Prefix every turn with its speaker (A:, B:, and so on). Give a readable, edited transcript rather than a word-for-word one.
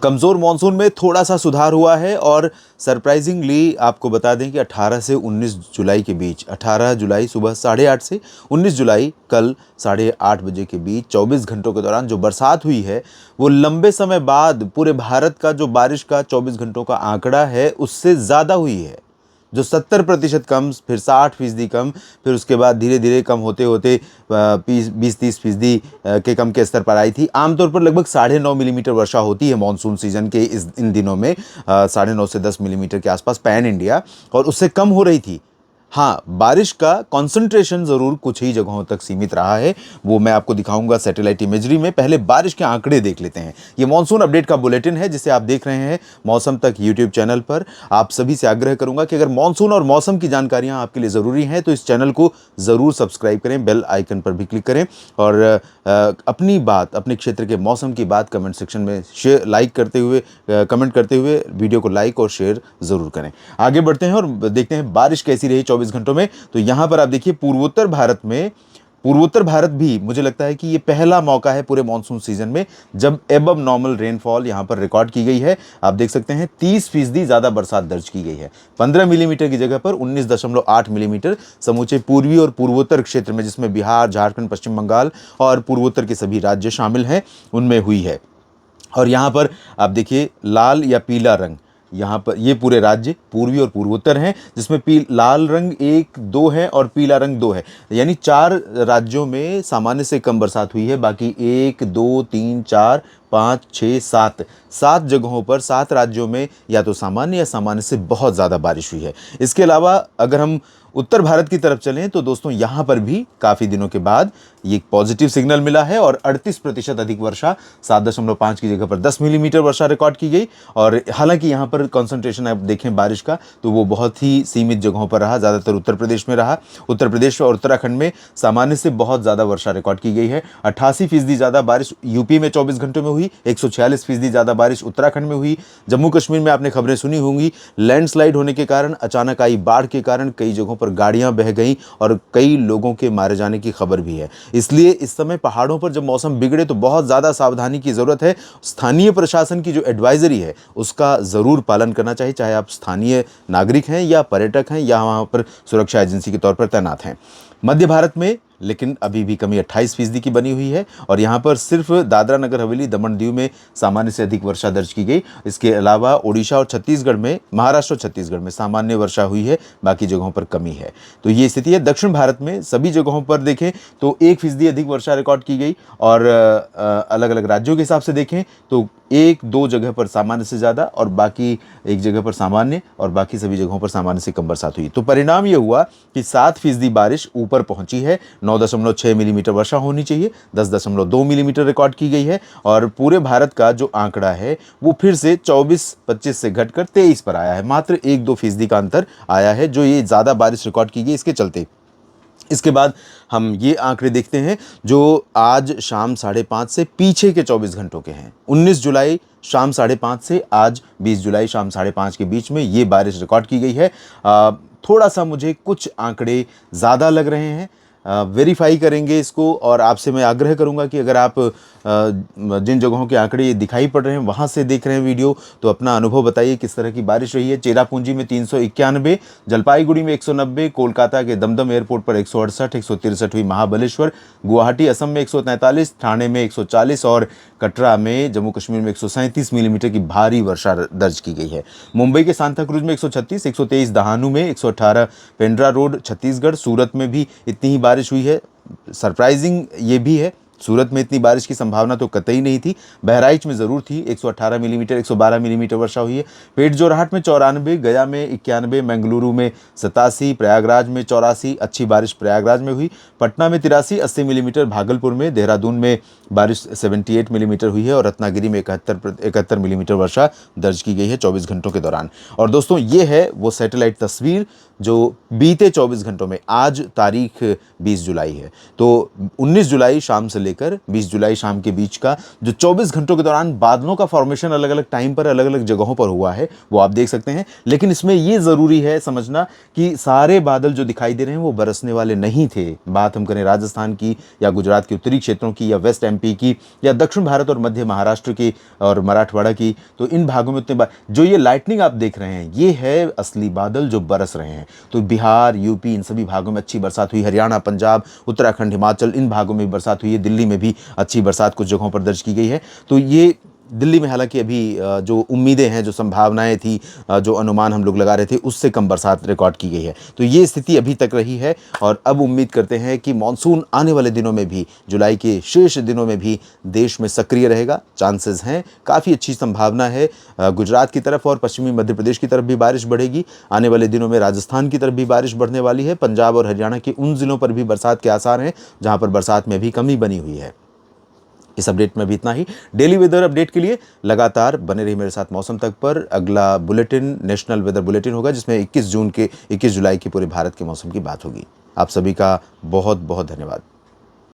A: कमज़ोर मानसून में थोड़ा सा सुधार हुआ है और सरप्राइजिंगली आपको बता दें कि 18 से 19 जुलाई के बीच, 18 जुलाई सुबह 8:30 से 19 जुलाई कल 8:30 बजे के बीच 24 घंटों के दौरान जो बरसात हुई है वो लंबे समय बाद पूरे भारत का जो बारिश का 24 घंटों का आंकड़ा है उससे ज़्यादा हुई है। जो 70% कम, फिर 60% कम, फिर उसके बाद धीरे धीरे कम होते होते 20-30% के कम के स्तर पर आई थी। आमतौर पर लगभग 9.5 मिलीमीटर वर्षा होती है मानसून सीजन के इन दिनों में, 9.5 से 10 मिलीमीटर के आसपास पैन इंडिया, और उससे कम हो रही थी। हाँ, बारिश का कॉन्सेंट्रेशन ज़रूर कुछ ही जगहों तक सीमित रहा है, वो मैं आपको दिखाऊंगा सैटेलाइट इमेजरी में। पहले बारिश के आंकड़े देख लेते हैं। ये मॉनसून अपडेट का बुलेटिन है जिसे आप देख रहे हैं मौसम तक यूट्यूब चैनल पर। आप सभी से आग्रह करूंगा कि अगर मॉनसून और मौसम की जानकारियां आपके लिए ज़रूरी हैं तो इस चैनल को ज़रूर सब्सक्राइब करें, बेल आइकन पर भी क्लिक करें और अपनी बात, अपने क्षेत्र के मौसम की बात कमेंट सेक्शन में कमेंट करते हुए वीडियो को लाइक और शेयर ज़रूर करें। आगे बढ़ते हैं और देखते हैं बारिश कैसी रही 24 घंटों में। तो यहां पर आप देखिए पूर्वोत्तर भारत भी, मुझे लगता है कि ये पहला मौका है पूरे मानसून सीजन में जब एबव नॉर्मल रेनफॉल यहां पर रिकॉर्ड की गई है। आप देख सकते हैं 30% ज्यादा बरसात दर्ज की गई है। 15 मिलीमीटर की जगह पर 19.8 मिलीमीटर समूचे पूर्वी और पूर्वोत्तर क्षेत्र में, जिसमें बिहार, झारखंड, पश्चिम बंगाल और पूर्वोत्तर के सभी राज्य शामिल हैं, उनमें हुई है। और यहाँ पर आप देखिए लाल या पीला रंग, यहाँ पर ये पूरे राज्य पूर्वी और पूर्वोत्तर हैं, जिसमें लाल रंग 1, 2 है और पीला रंग 2 है। यानी 4 राज्यों में सामान्य से कम बरसात हुई है। बाकी 1, 2, 3, 4, 5, 6, 7 जगहों पर, 7 राज्यों में या तो सामान्य या सामान्य से बहुत ज़्यादा बारिश हुई है। इसके अलावा अगर हम उत्तर भारत की तरफ चलें तो दोस्तों यहाँ पर भी काफ़ी दिनों के बाद ये पॉजिटिव सिग्नल मिला है और 38% अधिक वर्षा, 7.5 की जगह पर 10 मिलीमीटर वर्षा रिकॉर्ड की गई। और हालांकि यहाँ पर कंसंट्रेशन आप देखें बारिश का तो वो बहुत ही सीमित जगहों पर रहा, ज़्यादातर उत्तर प्रदेश में रहा। उत्तर प्रदेश और उत्तराखंड में सामान्य से बहुत ज़्यादा वर्षा रिकॉर्ड की गई है। 88% ज़्यादा बारिश यूपी में 24 घंटों में हुई, 146% ज़्यादा बारिश उत्तराखंड में हुई। जम्मू कश्मीर में आपने खबरें सुनी होंगी, लैंडस्लाइड होने के कारण, अचानक आई बाढ़ के कारण कई जगहों पर गाड़ियां बह गईं और कई लोगों के मारे जाने की खबर भी है। इसलिए इस समय पहाड़ों पर जब मौसम बिगड़े तो बहुत ज़्यादा सावधानी की ज़रूरत है। स्थानीय प्रशासन की जो एडवाइजरी है उसका ज़रूर पालन करना चाहिए, चाहे आप स्थानीय नागरिक हैं या पर्यटक हैं या वहाँ पर सुरक्षा एजेंसी के तौर पर तैनात हैं। मध्य भारत में लेकिन अभी भी कमी 28% की बनी हुई है और यहाँ पर सिर्फ दादरा नगर हवेली, दमन दीव में सामान्य से अधिक वर्षा दर्ज की गई। इसके अलावा ओडिशा और छत्तीसगढ़ में, महाराष्ट्र और छत्तीसगढ़ में सामान्य वर्षा हुई है, बाकी जगहों पर कमी है। तो ये स्थिति है। दक्षिण भारत में सभी जगहों पर देखें तो 1% अधिक वर्षा रिकॉर्ड की गई और अलग अलग राज्यों के हिसाब से देखें तो 1-2 जगह पर सामान्य से ज़्यादा और बाकी एक जगह पर सामान्य और बाकी सभी जगहों पर सामान्य से कम बरसात हुई। तो परिणाम ये हुआ कि 7% बारिश ऊपर पहुंची है। 9.6 मिलीमीटर वर्षा होनी चाहिए, 10.2 मिलीमीटर रिकॉर्ड की गई है और पूरे भारत का जो आंकड़ा है वो फिर से 24-25 से घटकर 23 पर आया है। मात्र 1-2% का अंतर आया है जो ये ज़्यादा बारिश रिकॉर्ड की गई इसके चलते। इसके बाद हम ये आंकड़े देखते हैं जो आज शाम 5:30 से पीछे के 24 घंटों के हैं। 19 जुलाई शाम 5:30 से आज 20 जुलाई शाम 5:30 के बीच में ये बारिश रिकॉर्ड की गई है। थोड़ा सा मुझे कुछ आंकड़े ज़्यादा लग रहे हैं, वेरीफाई करेंगे इसको और आपसे मैं आग्रह करूंगा कि अगर आप जिन जगहों के आंकड़े ये दिखाई पड़ रहे हैं वहाँ से देख रहे हैं वीडियो तो अपना अनुभव बताइए किस तरह की बारिश रही है। चेरापूंजी में 391, जलपाईगुड़ी में 190, कोलकाता के दमदम एयरपोर्ट पर 168, 163 हुई महाबलेश्वर, गुवाहाटी असम में 143, ठाणे में 140 और कटरा में जम्मू कश्मीर में 137 मिलीमीटर की भारी वर्षा दर्ज की गई है। मुंबई के सांताक्रूज में 136, 123 दहानू में, 118 पेंड्रा रोड छत्तीसगढ़, सूरत में भी इतनी ही बारिश हुई है। सरप्राइजिंग ये भी है, सूरत में इतनी बारिश की संभावना तो कतई नहीं थी, बहराइच में ज़रूर थी। 118 मिलीमीटर, 112 मिलीमीटर वर्षा हुई है। पेट जोरहाट में 94, गया में 91, मंगलुरु में 87, प्रयागराज में 84, अच्छी बारिश प्रयागराज में हुई। पटना में 83, 80 मिलीमीटर, भागलपुर में, देहरादून में बारिश 78 मिलीमीटर हुई है और रत्नागिरी में 71 मिलीमीटर वर्षा दर्ज की गई है 24 घंटों के दौरान। और दोस्तों ये है वो सैटेलाइट तस्वीर जो बीते 24 घंटों में, आज तारीख 20 जुलाई है तो 19 जुलाई शाम से लेकर 20 जुलाई शाम के बीच का जो 24 घंटों के दौरान बादलों का फॉर्मेशन अलग अलग टाइम पर अलग अलग जगहों पर हुआ है वो आप देख सकते हैं। लेकिन इसमें ये ज़रूरी है समझना कि सारे बादल जो दिखाई दे रहे हैं वो बरसने वाले नहीं थे। बात हम करें राजस्थान की या गुजरात के उत्तरी क्षेत्रों की या वेस्ट एमपी की या दक्षिण भारत और मध्य महाराष्ट्र की और मराठवाड़ा की, तो इन भागों में उतने जो ये लाइटनिंग आप देख रहे हैं ये है असली बादल जो बरस रहे हैं। तो बिहार, यूपी, इन सभी भागों में अच्छी बरसात हुई। हरियाणा, पंजाब, उत्तराखंड, हिमाचल, इन भागों में भी बरसात हुई है। दिल्ली में भी अच्छी बरसात कुछ जगहों पर दर्ज की गई है। तो ये दिल्ली में हालांकि अभी जो उम्मीदें हैं, जो संभावनाएं थी, जो अनुमान हम लोग लगा रहे थे उससे कम बरसात रिकॉर्ड की गई है। तो ये स्थिति अभी तक रही है और अब उम्मीद करते हैं कि मानसून आने वाले दिनों में भी, जुलाई के शेष दिनों में भी देश में सक्रिय रहेगा। चांसेस हैं, काफ़ी अच्छी संभावना है। गुजरात की तरफ और पश्चिमी मध्य प्रदेश की तरफ भी बारिश बढ़ेगी। आने वाले दिनों में राजस्थान की तरफ भी बारिश बढ़ने वाली है। पंजाब और हरियाणा के उन जिलों पर भी बरसात के आसार हैं जहाँ पर बरसात में भी कमी बनी हुई है। इस अपडेट में भी इतना ही। डेली वेदर अपडेट के लिए लगातार बने रहिए मेरे साथ मौसम तक पर। अगला बुलेटिन नेशनल वेदर बुलेटिन होगा जिसमें 21 जुलाई के पूरे भारत के मौसम की बात होगी। आप सभी का बहुत बहुत धन्यवाद।